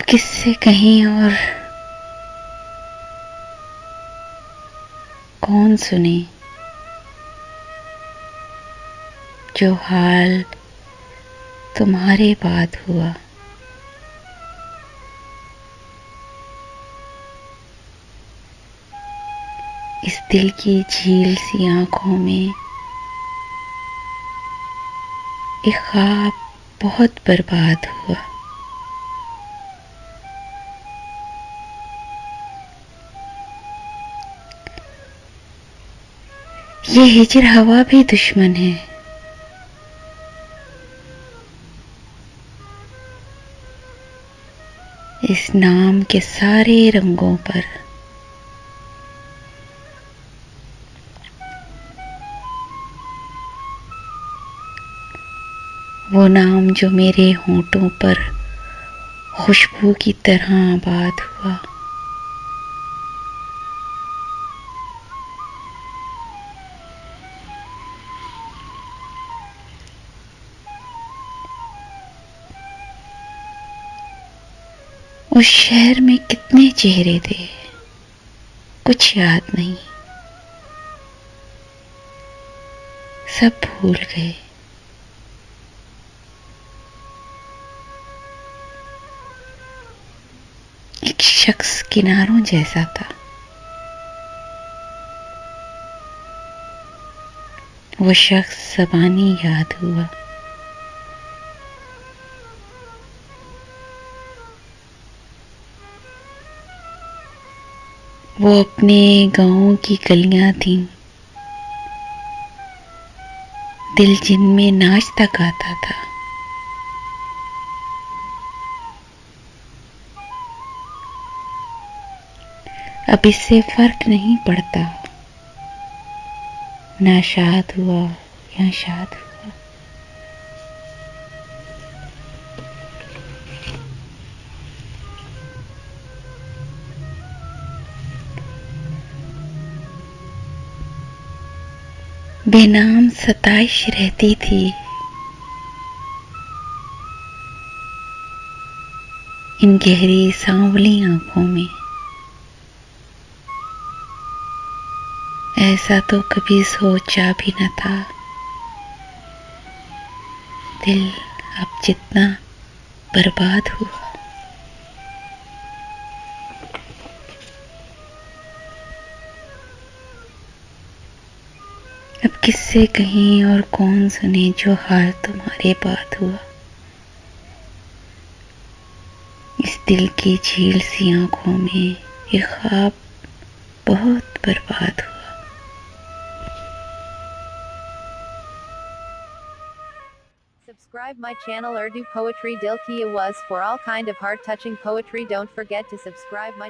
किससे कहीं और कौन सुने जो हाल तुम्हारे बाद हुआ। इस दिल की झील सी आंखों में एक ख्वाब बहुत बर्बाद हुआ। ये हिजर हवा भी दुश्मन है। इस नाम के सारे रंगों पर वो नाम जो मेरे होंठों पर खुशबू की तरह आबाद हुआ। उस शहर में कितने चेहरे थे, कुछ याद नहीं, सब भूल गए। एक शख्स किनारों जैसा था, वो शख्स ज़बानी याद हुआ। वो अपने गाँव की गलियां थीं, दिल जिनमें नाचता गाता था। अब इससे फर्क नहीं पड़ता, ना शाद हुआ या शाद हुआ। बेनाम सताइश रहती थी इन गहरी सांवली आंखों में। ऐसा तो कभी सोचा भी न था, दिल अब जितना बर्बाद हुआ। अब किससे कहीं और कौन सुने जो हाल तुम्हारे बाद हुआ। इस दिल की झील सी आंखों में ये ख्वाब बहुत बर्बाद हुआ। Subscribe my channel Urdu Poetry Dil Ki Awaz for all kind of heart touching poetry. Don't forget to subscribe my